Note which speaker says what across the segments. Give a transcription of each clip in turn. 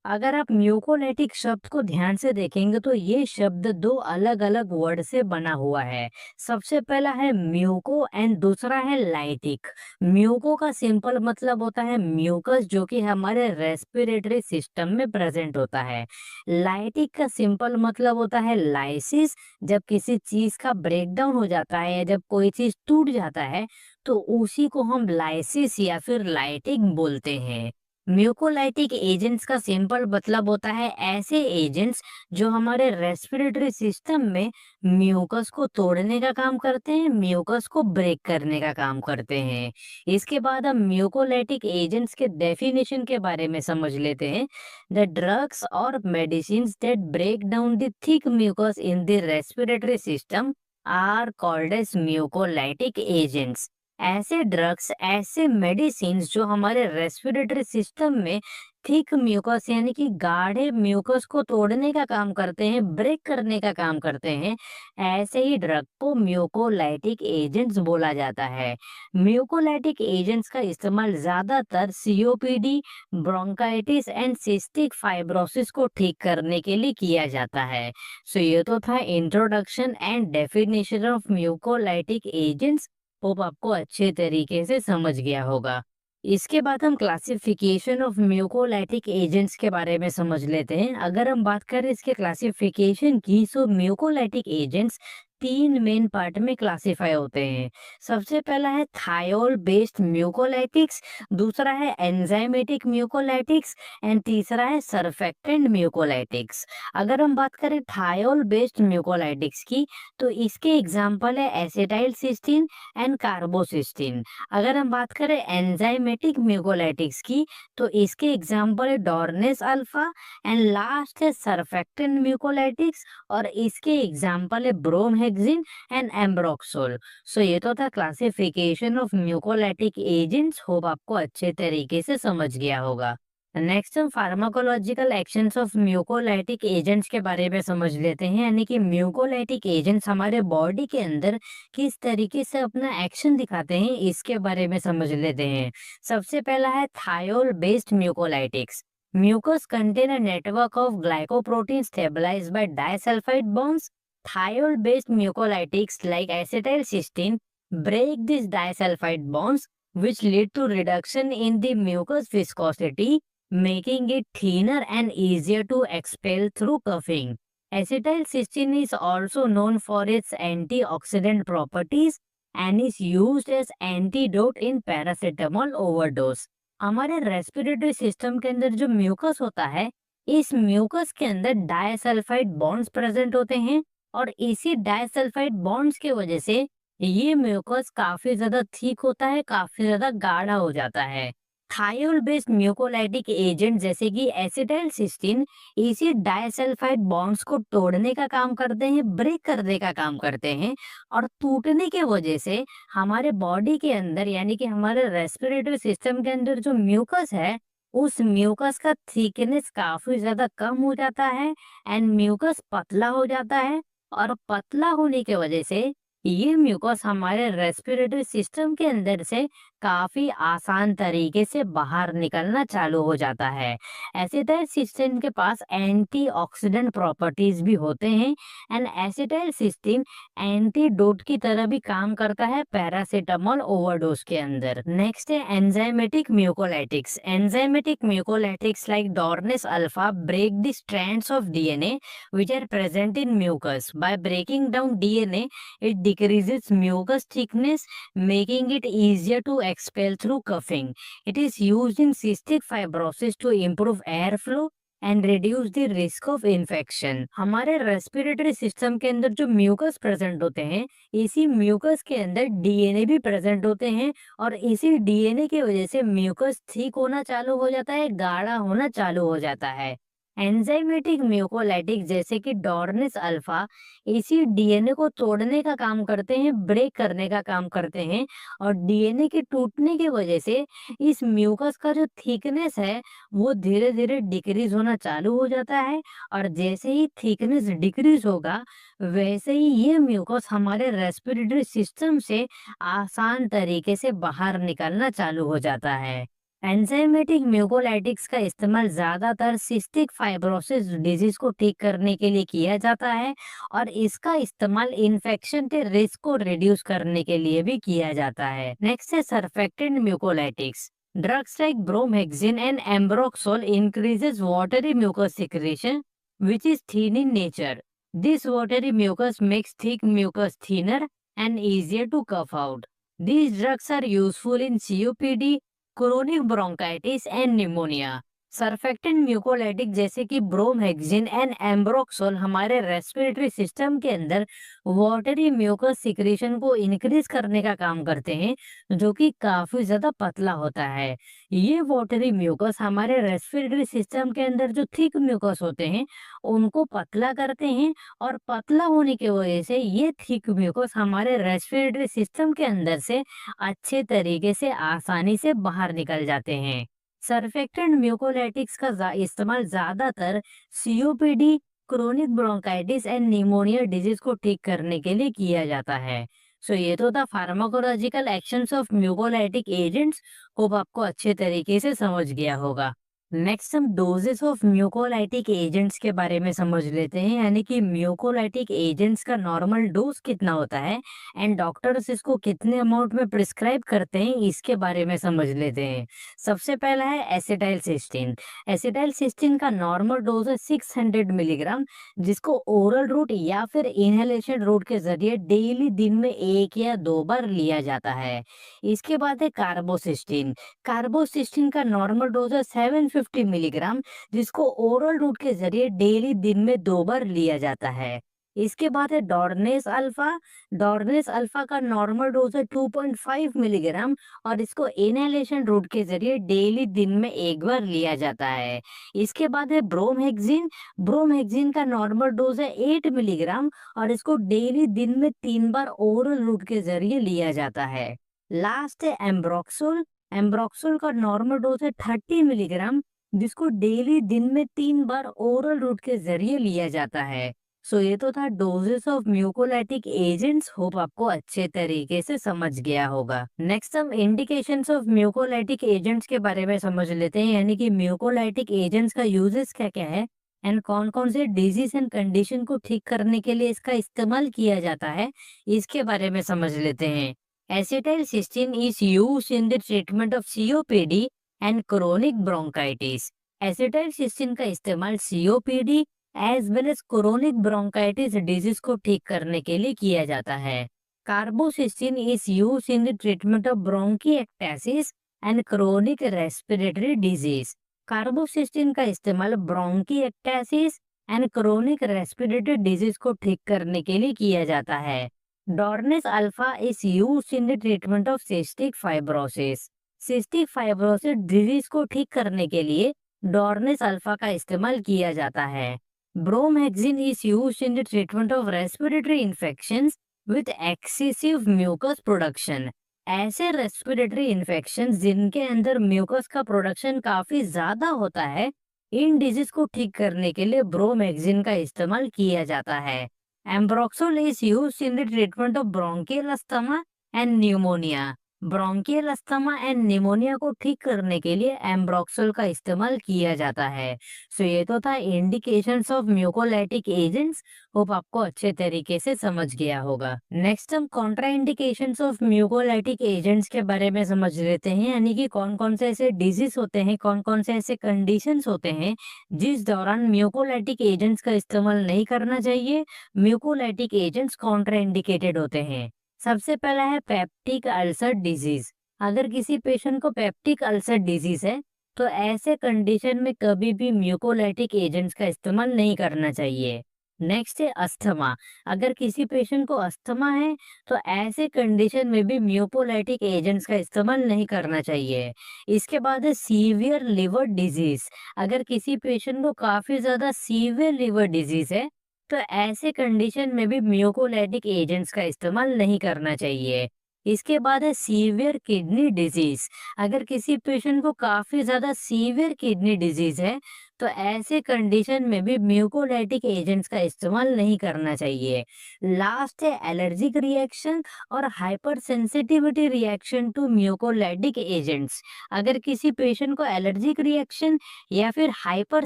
Speaker 1: अगर आप म्यूकोलाइटिक शब्द को ध्यान से देखेंगे तो ये शब्द दो अलग अलग वर्ड से बना हुआ है। सबसे पहला है म्यूको एंड दूसरा है लाइटिक। म्यूको का सिंपल मतलब होता है म्यूकस, जो कि हमारे रेस्पिरेटरी सिस्टम में प्रेजेंट होता है। लाइटिक का सिंपल मतलब होता है लाइसिस। जब किसी चीज का ब्रेकडाउन हो जाता है या जब कोई चीज टूट जाता है तो उसी को हम लाइसिस या फिर लाइटिक बोलते हैं। म्यूकोलाइटिक एजेंट्स का सिंपल मतलब होता है ऐसे एजेंट्स जो हमारे रेस्पिरेटरी सिस्टम में म्यूकस को तोड़ने का काम करते हैं, म्यूकस को ब्रेक करने का काम करते हैं। इसके बाद हम म्यूकोलाइटिक एजेंट्स के डेफिनेशन के बारे में समझ लेते हैं। द ड्रग्स और medicine that break down the thick mucus in the respiratory system are called as mucolytic agents. ऐसे ड्रग्स, ऐसे मेडिसिन जो हमारे रेस्पिरेटरी सिस्टम में थिक म्यूकस यानी कि गाढ़े म्यूकस को तोड़ने का काम करते हैं, ब्रेक करने का काम करते हैं, ऐसे ही ड्रग को म्यूकोलाइटिक एजेंट्स बोला जाता है। म्यूकोलाइटिक एजेंट्स का इस्तेमाल ज्यादातर COPD, bronchitis and cystic fibrosis को ठीक करने के लिए किया जाता है। सो ये तो था introduction and definition of mucolytic agents. Hope आपको अच्छे तरीके से समझ गया होगा। इसके बाद हम क्लासिफिकेशन ऑफ म्यूकोलाइटिक एजेंट्स के बारे में समझ लेते हैं। अगर हम बात करें इसके क्लासिफिकेशन की, सो म्यूकोलाइटिक एजेंट्स तीन मेन पार्ट में क्लासिफाई होते हैं। सबसे पहला है थायोल बेस्ड म्यूकोलाइटिक्स, दूसरा है एंजाइमेटिक म्यूकोलाइटिक्स एंड तीसरा है सरफेक्टेंट म्यूकोलाइटिक्स। अगर हम बात करें थायोल बेस्ड म्यूकोलाइटिक्स की, तो इसके एग्जांपल है एसिटाइल सिस्टीन एंड कार्बोसिस्टीन। अगर हम बात करें एंजाइमेटिक म्यूकोलाइटिक्स की, तो इसके एग्जांपल है डोर्नेस अल्फा एंड लास्ट है सरफेक्टेंट म्यूकोलाइटिक्स और इसके एग्जांपल है ब्रोमहेक्सिन एंड एम्ब्रोक्सोल। सो ये तो था classification of mucolytic agents. Hope आपको अच्छे तरीके से समझ गया होगा। नेक्स्ट हम pharmacological actions of mucolytic agents के बारे में समझ लेते हैं, यानी कि म्यूकोलाइटिक एजेंट्स हमारे बॉडी के अंदर किस तरीके से अपना एक्शन दिखाते हैं इसके बारे में समझ लेते हैं। सबसे पहला है thiol based mucolytics. Mucus contain a network of glycoproteins stabilized by disulfide bonds. Thiol-based mucolytics like acetylcysteine break these disulfide bonds, which lead to reduction in the mucus viscosity, making it thinner and easier to expel through coughing. Acetylcysteine is also known for its antioxidant properties and is used as antidote in paracetamol overdose. हमारे respiratory system के अंदर जो mucus होता है, इस mucus के अंदर disulphide bonds present होते हैं और इसी डाइसल्फाइड बॉन्ड्स की वजह से ये म्यूकस काफी ज्यादा थिक होता है, काफी ज्यादा गाढ़ा हो जाता है। थायोल बेस्ड म्यूकोलाइटिक एजेंट जैसे कि एसिटाइल सिस्टीन इसी डाइसल्फाइड बॉन्ड्स को तोड़ने का काम करते हैं, ब्रेक करने का काम करते हैं और टूटने के वजह से हमारे बॉडी के अंदर यानी कि हमारे रेस्पिरेटरी सिस्टम के अंदर जो म्यूकस है, उस म्यूकस का थिकनेस काफी ज्यादा कम हो जाता है एंड म्यूकस पतला हो जाता है और पतला होने की वजह से ये म्यूकस हमारे रेस्पिरेटरी सिस्टम के अंदर से काफी आसान तरीके से बाहर निकलना चालू हो जाता है। एसिटाइल सिस्टीन के पास एंटीऑक्सीडेंट प्रॉपर्टीज भी होते हैं एंड एसिटाइल सिस्टीन एंटीडोट की तरह भी काम करता है पैरासीटामोल ओवरडोज के अंदर। नेक्स्ट है enzymatic mucolytics. Enzymatic mucolytics like dornase alfa break the strands of DNA which are present in mucus. By breaking down DNA, it decreases mucus thickness, making it easier to expel through coughing. It is used in cystic fibrosis to improve airflow and reduce the risk of infection. हमारे respiratory system के अंदर जो mucus present होते हैं, इसी mucus के अंदर DNA भी प्रेजेंट होते हैं और इसी डीएनए की वजह से म्यूकस ठीक होना चालू हो जाता है, गाढ़ा होना चालू हो जाता है। एंजाइमेटिक म्यूकोलाइटिक जैसे कि डोर्निस अल्फा इसी डीएनए को तोड़ने का काम करते हैं, ब्रेक करने का काम करते हैं और डीएनए के टूटने की वजह से इस म्यूकस का जो थिकनेस है वो धीरे धीरे डिक्रीज होना चालू हो जाता है और जैसे ही थिकनेस डिक्रीज होगा वैसे ही ये म्यूकस हमारे रेस्पिरेटरी सिस्टम से आसान तरीके से बाहर निकलना चालू हो जाता है। एंजाइमेटिक म्यूकोलाइटिक्स का इस्तेमाल ज्यादातर सिस्टिक फाइब्रोसिस डिजीज को ठीक करने के लिए किया जाता है और इसका इस्तेमाल इन्फेक्शन के रिस्क को रिड्यूस करने के लिए भी किया जाता है। नेक्स्ट है surfactant mucolytics. Drugs like bromhexine and ambroxol increases watery mucus secretion which is thin in nature. This watery mucus makes thick mucus thinner and easier to cough out. These drugs are useful in COPD, chronic bronchitis and pneumonia. Surfactant mucolytic जैसे कि bromhexine and ambroxol हमारे respiratory system के अंदर watery mucus secretion को increase करने का काम करते हैं, जो कि काफी ज्यादा पतला होता है। ये वाटरी म्यूकस हमारे रेस्पिरेटरी सिस्टम के अंदर जो थिक म्यूकस होते हैं उनको पतला करते हैं और पतला होने की वजह से ये थिक म्यूकस हमारे रेस्पिरेटरी सिस्टम के अंदर से अच्छे तरीके से आसानी से बाहर निकल जाते हैं। सरफेक्टेंट म्यूकोलाइटिक्स का इस्तेमाल ज्यादातर COPD, chronic bronchitis and pneumonia disease को ठीक करने के लिए किया जाता है। सो ये तो था pharmacological actions of mucolytic agents. Hope आपको अच्छे तरीके से समझ गया होगा। नेक्स्ट हम डोजेस ऑफ म्यूकोलाइटिक एजेंट्स के बारे में समझ लेते हैं, यानी कि म्यूकोलाइटिक एजेंट्स का नॉर्मल डोज कितना होता है एंड डॉक्टर्स इसको कितने अमाउंट में प्रिस्क्राइब करते हैं इसके बारे में समझ लेते हैं। सबसे पहला है एसिटाइलसिस्टीन। एसिटाइलसिस्टीन का नॉर्मल डोज है 600 मिलीग्राम, जिसको ओरल रूट या फिर इनहेलेशन रूट के जरिए डेली दिन में 1 या 2 बार लिया जाता है। इसके बाद है कार्बोसिस्टीन। कार्बोसिस्टीन का नॉर्मल डोज है 750 मिलीग्राम, जिसको ओरल रूट के जरिए डेली दिन में 2 बार लिया जाता है। इसके बाद है डोर्नेस अल्फा। डोर्नेस अल्फा का नॉर्मल डोज है 2.5 मिलीग्राम और इसको इनहेलेशन रूट के जरिए डेली दिन में 1 बार लिया जाता है। इसके बाद है ब्रोमहेक्सिन। ब्रोमहेक्सिन का नॉर्मल डोज है 8 मिलीग्राम और इसको डेली दिन में 3 बार ओरल रूट के जरिए लिया जाता है। लास्ट है एम्ब्रोक्सोल। एम्ब्रोक्सोल का नॉर्मल डोज है 30 मिलीग्राम, जिसको डेली दिन में 3 बार ओरल रूट के जरिए लिया जाता है। सो ये तो था doses of mucolytic agents. Hope आपको अच्छे तरीके से समझ गया होगा। नेक्स्ट हम इंडिकेशंस ऑफ म्यूकोलाइटिक एजेंट्स के बारे में समझ लेते हैं, यानी कि म्यूकोलाइटिक एजेंट्स का यूजेस क्या क्या है एंड कौन कौन से डिजीज एंड कंडीशन को ठीक करने के लिए इसका इस्तेमाल किया जाता है, इसके बारे में समझ लेते हैं। Acetylcysteine is used in the treatment of COPD and chronic bronchitis. Acetylcysteine का इस्तेमाल COPD as well as chronic bronchitis disease को ठीक करने के लिए किया जाता है। Carbocysteine is use in the treatment of bronchiectasis and chronic respiratory disease. Carbocysteine का इस्तेमाल bronchiectasis and chronic respiratory disease को ठीक करने के लिए किया जाता है। Dornase alfa is used in the treatment of cystic fibrosis. Cystic fibrosis disease को ठीक करने के लिए डोर्नेस अल्फा का इस्तेमाल किया जाता है। Bromhexine is used in the treatment of respiratory infections with excessive mucus production. ऐसे रेस्पिरेटरी इन्फेक्शंस जिनके अंदर म्यूकस का प्रोडक्शन काफी ज्यादा होता है, इन डिजीज को ठीक करने के लिए ब्रोमहेक्सिन का इस्तेमाल किया जाता है। Ambroxol is used in the treatment of bronchial asthma and pneumonia. Bronchial asthma and pneumonia को ठीक करने के लिए एम्ब्रोक्सोल का इस्तेमाल किया जाता है। सो ये तो था indications of mucolytic agents. Hope आपको अच्छे तरीके से समझ गया होगा। नेक्स्ट हम Contra indications of mucolytic agents के बारे में समझ लेते हैं, यानी कि कौन कौन से ऐसे डिजीज होते हैं, कौन कौन से ऐसे कंडीशंस होते हैं जिस दौरान म्यूकोलाइटिक एजेंट्स का इस्तेमाल नहीं करना चाहिए। म्यूकोलाइटिक एजेंट्स कॉन्ट्रा इंडिकेटेड होते हैं। सबसे पहला है पेप्टिक अल्सर डिजीज। अगर किसी पेशेंट को पेप्टिक अल्सर डिजीज है तो ऐसे कंडीशन में कभी भी म्यूकोलाइटिक एजेंट्स का इस्तेमाल नहीं करना चाहिए। नेक्स्ट है अस्थमा। अगर किसी पेशेंट को अस्थमा है तो ऐसे कंडीशन में भी म्यूकोलाइटिक एजेंट्स का इस्तेमाल नहीं करना चाहिए। इसके बाद है सीवियर लिवर डिजीज। अगर किसी पेशेंट को काफी ज्यादा सीवियर लिवर डिजीज है तो ऐसे कंडीशन में भी म्यूकोलाइटिक एजेंट्स का इस्तेमाल नहीं करना चाहिए। इसके बाद है सीवियर किडनी डिजीज। अगर किसी पेशेंट को काफी ज्यादा सीवियर किडनी डिजीज है तो ऐसे कंडीशन में भी म्यूकोलाइटिक एजेंट्स का इस्तेमाल नहीं करना चाहिए। लास्ट है एलर्जिक रिएक्शन और hyper sensitivity reaction to mucolytic agents. अगर किसी पेशेंट को एलर्जिक रिएक्शन या फिर हाइपर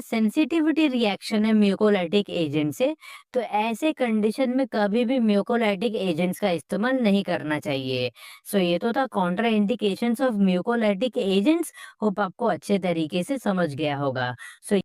Speaker 1: सेंसिटिविटी रिएक्शन है म्यूकोलाइटिक एजेंट से, तो ऐसे कंडीशन में कभी भी म्यूकोलाइटिक एजेंट्स का इस्तेमाल नहीं करना चाहिए। सो ये तो था Contra indications of mucolytic agents. Hope आपको अच्छे तरीके से समझ गया होगा। सो